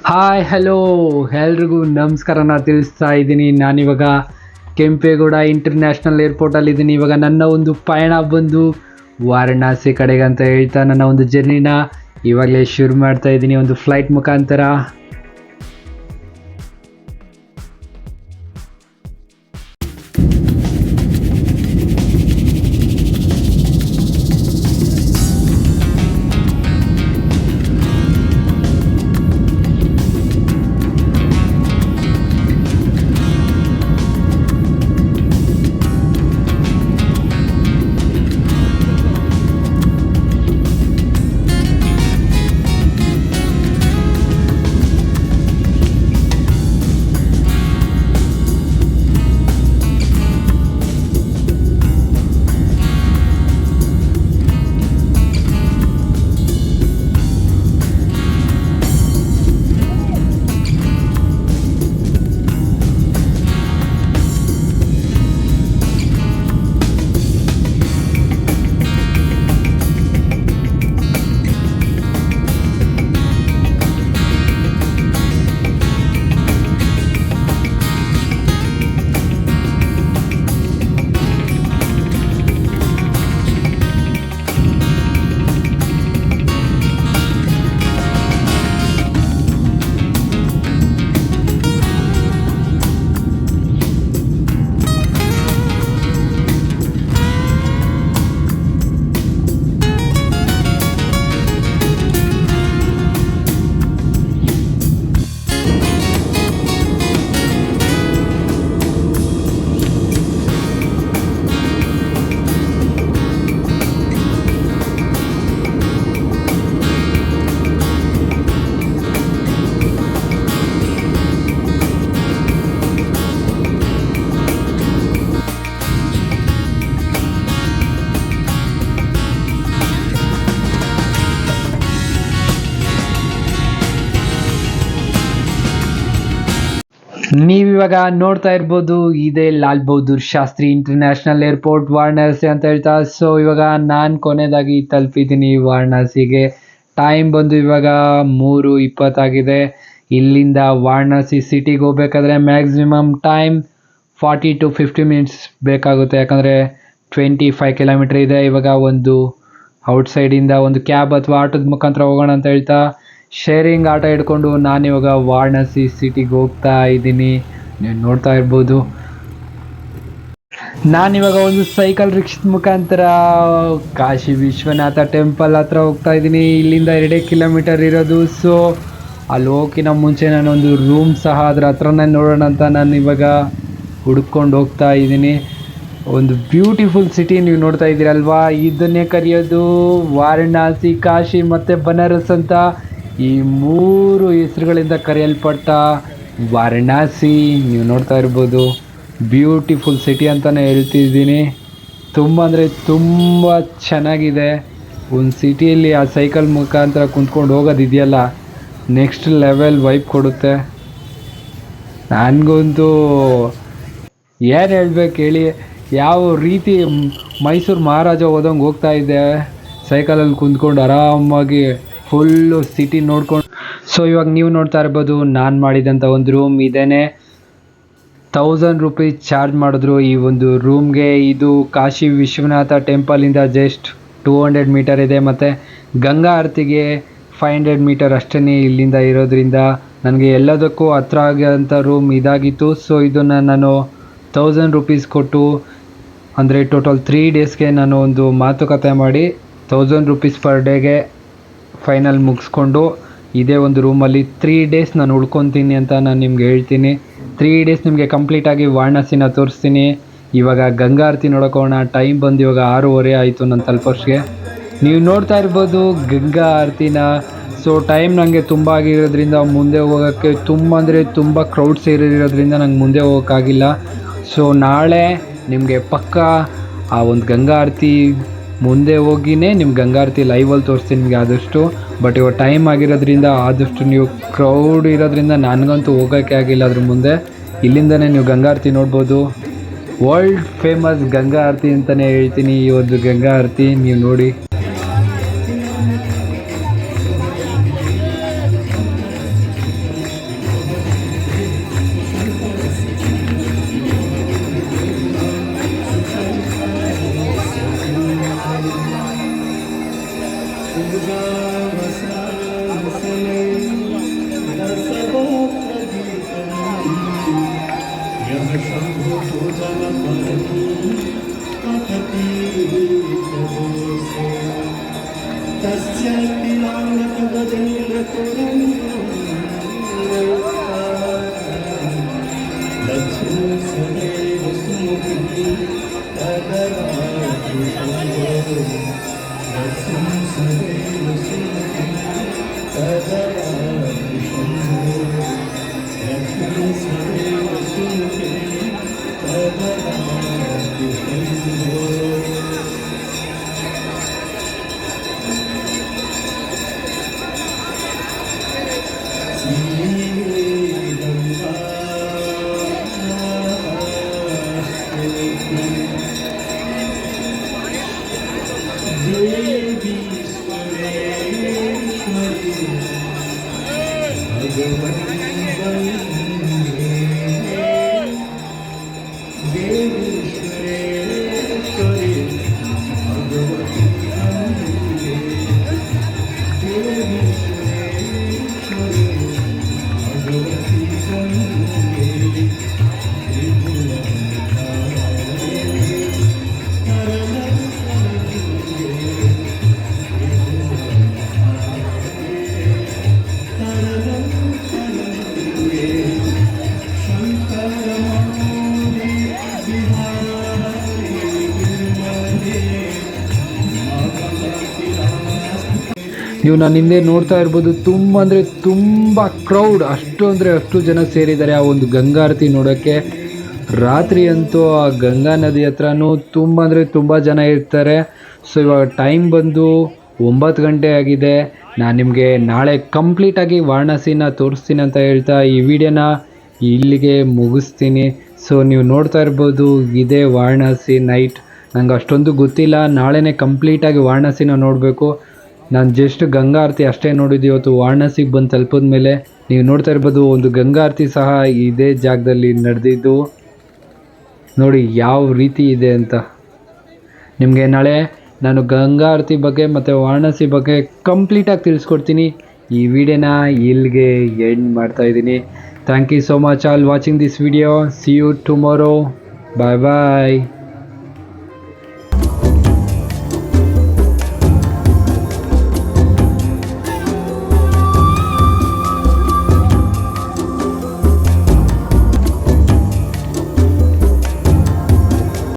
Hi hello ಎಲ್ರಿಗೂ ನಮಸ್ಕಾರನ ತಿಳಿಸ್ತಾ ಇದ್ದೀನಿ. ನಾನಿವಾಗ ಕೆಂಪೇಗೌಡ ಇಂಟರ್ನ್ಯಾಷನಲ್ ಏರ್ಪೋರ್ಟಲ್ಲಿದ್ದೀನಿ. ಇವಾಗ ನನ್ನ ಒಂದು ಪಯಣ ಬಂದು ವಾರಣಾಸಿ ಕಡೆಗೆ ಅಂತ ಹೇಳ್ತಾ ನನ್ನ ಒಂದು ಜರ್ನಿನ ಇವಾಗಲೇ ಶುರು ಮಾಡ್ತಾ ಇದ್ದೀನಿ ಒಂದು ಫ್ಲೈಟ್ ಮುಖಾಂತರ. ನೀವಿವಾಗ ನೋಡ್ತಾ ಇರ್ಬೋದು, ಇದೇ ಲಾಲ್ ಬಹದ್ದೂರ್ ಶಾಸ್ತ್ರಿ ಇಂಟರ್ನ್ಯಾಷನಲ್ ಏರ್ಪೋರ್ಟ್ ವಾರಣಾಸಿ ಅಂತ ಹೇಳ್ತಾ. ಸೊ ಇವಾಗ ನಾನು ಕೊನೆಯದಾಗಿ ತಲುಪಿದ್ದೀನಿ ವಾರಣಾಸಿಗೆ. ಟೈಮ್ ಬಂದು ಇವಾಗ 3:20 ಇಲ್ಲಿಂದ ವಾರಣಾಸಿ ಸಿಟಿಗೆ ಹೋಗ್ಬೇಕಾದ್ರೆ ಮ್ಯಾಕ್ಸಿಮಮ್ ಟೈಮ್ 40 to 50 ಮಿನಿಟ್ಸ್ ಬೇಕಾಗುತ್ತೆ, ಯಾಕಂದರೆ 25 ಕಿಲೋಮೀಟ್ರ್ ಇದೆ. ಇವಾಗ ಒಂದು ಔಟ್ಸೈಡಿಂದ ಒಂದು ಕ್ಯಾಬ್ ಅಥವಾ ಆಟೋದ ಮುಖಾಂತರ ಹೋಗೋಣ ಅಂತ ಹೇಳ್ತಾ ಶೇರಿಂಗ್ ಆಟೋ ಹಿಡ್ಕೊಂಡು ನಾನಿವಾಗ ವಾರಣಾಸಿ ಸಿಟಿಗೆ ಹೋಗ್ತಾ ಇದ್ದೀನಿ. ನೀವು ನೋಡ್ತಾ ಇರ್ಬೋದು, ನಾನಿವಾಗ ಒಂದು ಸೈಕಲ್ ರಿಕ್ಷದ ಮುಖಾಂತರ ಕಾಶಿ ವಿಶ್ವನಾಥ ಟೆಂಪಲ್ ಹತ್ರ ಹೋಗ್ತಾ ಇದ್ದೀನಿ. ಇಲ್ಲಿಂದ 2 ಕಿಲೋಮೀಟರ್ ಇರೋದು. ಸೊ ಅಲ್ಲಿ ಹೋಗಿನ ಮುಂಚೆ ನಾನೊಂದು ರೂಮ್ ಸಹ ಅದ್ರ ಹತ್ರನೇ ನೋಡೋಣ ಅಂತ ನಾನು ಇವಾಗ ಹುಡ್ಕೊಂಡು ಹೋಗ್ತಾ ಇದ್ದೀನಿ. ಒಂದು ಬ್ಯೂಟಿಫುಲ್ ಸಿಟಿ ನೀವು ನೋಡ್ತಾ ಇದ್ದೀರಲ್ವಾ, ಇದನ್ನೇ ಕರೆಯೋದು ವಾರಣಾಸಿ, ಕಾಶಿ ಮತ್ತು ಬನಾರಸ್ ಅಂತ. ಈ 3 ಹೆಸರುಗಳಿಂದ ಕರೆಯಲ್ಪಟ್ಟ ವಾರಣಾಸಿ ನೀವು ನೋಡ್ತಾ ಇರ್ಬೋದು, ಬ್ಯೂಟಿಫುಲ್ ಸಿಟಿ ಅಂತಲೇ ಹೇಳ್ತಿದ್ದೀನಿ. ತುಂಬ ಅಂದರೆ ತುಂಬ ಚೆನ್ನಾಗಿದೆ. ಒಂದು ಸಿಟಿಯಲ್ಲಿ ಆ ಸೈಕಲ್ ಮುಖಾಂತರ ಕುಂತ್ಕೊಂಡು ಹೋಗೋದಿದೆಯಲ್ಲ, ನೆಕ್ಸ್ಟ್ ಲೆವೆಲ್ ವೈಬ್ ಕೊಡುತ್ತೆ. ನನಗಂತೂ ಏನು ಹೇಳ್ಬೇಕು ಹೇಳಿ, ಯಾವ ರೀತಿ ಮೈಸೂರು ಮಹಾರಾಜ ಹೋದಂಗೆ ಹೋಗ್ತಾ ಇದ್ದೆ ಸೈಕಲಲ್ಲಿ ಕುಂತ್ಕೊಂಡು ಆರಾಮಾಗಿ ಫುಲ್ಲು ಸಿಟಿ ನೋಡ್ಕೊಂಡು. ಸೊ ಇವಾಗ ನೀವು ನೋಡ್ತಾ ಇರ್ಬೋದು, ನಾನು ಮಾಡಿದಂಥ ಒಂದು ರೂಮ್ ಇದೇನೆ. 1000 ರೂಪೀಸ್ ಚಾರ್ಜ್ ಮಾಡಿದ್ರು ಈ ಒಂದು ರೂಮ್ಗೆ. ಇದು ಕಾಶಿ ವಿಶ್ವನಾಥ ಟೆಂಪಲಿಂದ ಜಸ್ಟ್ 200 ಮೀಟರ್ ಇದೆ, ಮತ್ತು ಗಂಗಾ ಆರತಿಗೆ 500 ಮೀಟರ್ ಅಷ್ಟೇ ಇಲ್ಲಿಂದ ಇರೋದ್ರಿಂದ ನನಗೆ ಎಲ್ಲದಕ್ಕೂ ಹತ್ರ ಆಗೋಂಥ ರೂಮ್ ಇದಾಗಿತ್ತು. ಸೊ ಇದನ್ನು ನಾನು 1000 ರೂಪೀಸ್ ಕೊಟ್ಟು, ಅಂದರೆ ಟೋಟಲ್ 3 ಡೇಸ್ಗೆ ನಾನು ಒಂದು ಮಾತುಕತೆ ಮಾಡಿ 1000 ರೂಪೀಸ್ ಪರ್ ಡೇಗೆ ಫೈನಲ್ ಮುಗಿಸ್ಕೊಂಡು ಇದೇ ಒಂದು ರೂಮಲ್ಲಿ 3 ಡೇಸ್ ನಾನು ಉಳ್ಕೊತೀನಿ ಅಂತ ನಾನು ನಿಮ್ಗೆ ಹೇಳ್ತೀನಿ. 3 ಡೇಸ್ ನಿಮಗೆ ಕಂಪ್ಲೀಟಾಗಿ ವಾರಣಾಸಿನ ತೋರಿಸ್ತೀನಿ. ಇವಾಗ ಗಂಗಾ ಆರತಿ ನೋಡೋಕೋಣ. ಟೈಮ್ ಬಂದು ಇವಾಗ 6:30 ಆಯಿತು ನಾನು ತಲುಪೋಷ್ಗೆ. ನೀವು ನೋಡ್ತಾ ಇರ್ಬೋದು ಗಂಗಾ ಆರತಿನ. ಸೊ ಟೈಮ್ ನನಗೆ ತುಂಬ ಆಗಿರೋದ್ರಿಂದ ಮುಂದೆ ಹೋಗೋಕ್ಕೆ ತುಂಬ ಅಂದರೆ ತುಂಬ ಕ್ರೌಡ್ ಸೇರಿರೋದ್ರಿಂದ ನಂಗೆ ಮುಂದೆ ಹೋಗೋಕ್ಕಾಗಿಲ್ಲ. ಸೊ ನಾಳೆ ನಿಮಗೆ ಪಕ್ಕಾ ಆ ಒಂದು ಗಂಗಾ ಆರತಿ ಮುಂದೆ ಹೋಗಿನೇ ನಿಮ್ಗೆ ಗಂಗಾ ಆರತಿ ಲೈವಲ್ಲಿ ತೋರಿಸ್ತೀನಿ ನಿಮಗೆ ಆದಷ್ಟು. ಬಟ್ ಇವಾಗ ಟೈಮ್ ಆಗಿರೋದ್ರಿಂದ ಆದಷ್ಟು ನೀವು ಕ್ರೌಡ್ ಇರೋದ್ರಿಂದ ನನಗಂತೂ ಹೋಗೋಕ್ಕೆ ಆಗಿಲ್ಲ ಅದ್ರ ಮುಂದೆ. ಇಲ್ಲಿಂದನೇ ನೀವು ಗಂಗಾ ಆರತಿ ನೋಡ್ಬೋದು. ವರ್ಲ್ಡ್ ಫೇಮಸ್ ಗಂಗಾ ಆರತಿ ಅಂತಲೇ ಹೇಳ್ತೀನಿ ಈ ಒಂದು ಗಂಗಾ ಆರತಿ. ನೀವು ನೋಡಿ, ನೀವು ನಾನು ಹಿಂದೆ ನೋಡ್ತಾ ಇರ್ಬೋದು, ತುಂಬ ಅಂದರೆ ತುಂಬ ಕ್ರೌಡ್, ಅಷ್ಟು ಅಂದರೆ ಅಷ್ಟು ಜನ ಸೇರಿದ್ದಾರೆ ಆ ಒಂದು ಗಂಗಾರತಿ ನೋಡೋಕ್ಕೆ. ರಾತ್ರಿ ಅಂತೂ ಆ ಗಂಗಾ ನದಿ ಹತ್ರನೂ ತುಂಬ ಅಂದರೆ ತುಂಬ ಜನ ಇರ್ತಾರೆ. ಸೊ ಇವಾಗ ಟೈಮ್ ಬಂದು 9 ಗಂಟೆ ಆಗಿದೆ. ನಾನು ನಿಮಗೆ ನಾಳೆ ಕಂಪ್ಲೀಟಾಗಿ ವಾರಣಾಸಿನ ತೋರಿಸ್ತೀನಿ ಅಂತ ಹೇಳ್ತಾ ಈ ವಿಡಿಯೋನ ಇಲ್ಲಿಗೆ ಮುಗಿಸ್ತೀನಿ. ಸೊ ನೀವು ನೋಡ್ತಾ ಇರ್ಬೋದು, ಇದೇ ವಾರಣಾಸಿ ನೈಟ್. ನಂಗೆ ಅಷ್ಟೊಂದು ಗೊತ್ತಿಲ್ಲ, ನಾಳೆನೇ ಕಂಪ್ಲೀಟಾಗಿ ವಾರಣಾಸಿನ ನೋಡಬೇಕು. ನಾನು ಜಸ್ಟ್ ಗಂಗಾ ಆರತಿ ಅಷ್ಟೇ ನೋಡಿದ್ದು. ಇವತ್ತು ವಾರಣಾಸಿಗೆ ಬಂದು ತಲುಪಿದ ಮೇಲೆ ನೀವು ನೋಡ್ತಾ ಇರ್ಬೋದು, ಒಂದು ಗಂಗಾ ಆರತಿ ಸಹ ಇದೇ ಜಾಗದಲ್ಲಿ ನಡೆದಿದ್ದು. ನೋಡಿ ಯಾವ ರೀತಿ ಇದೆ ಅಂತ. ನಿಮಗೆ ನಾಳೆ ನಾನು ಗಂಗಾ ಆರತಿ ಬಗ್ಗೆ ಮತ್ತು ವಾರಣಾಸಿ ಬಗ್ಗೆ ಕಂಪ್ಲೀಟಾಗಿ ತಿಳಿಸ್ಕೊಡ್ತೀನಿ. ಈ ವಿಡಿಯೋನ ಇಲ್ಲಿಗೆ ಎಂಡ್ ಮಾಡ್ತಾಯಿದ್ದೀನಿ. Thank you so much all watching this video. See you tomorrow. Bye bye.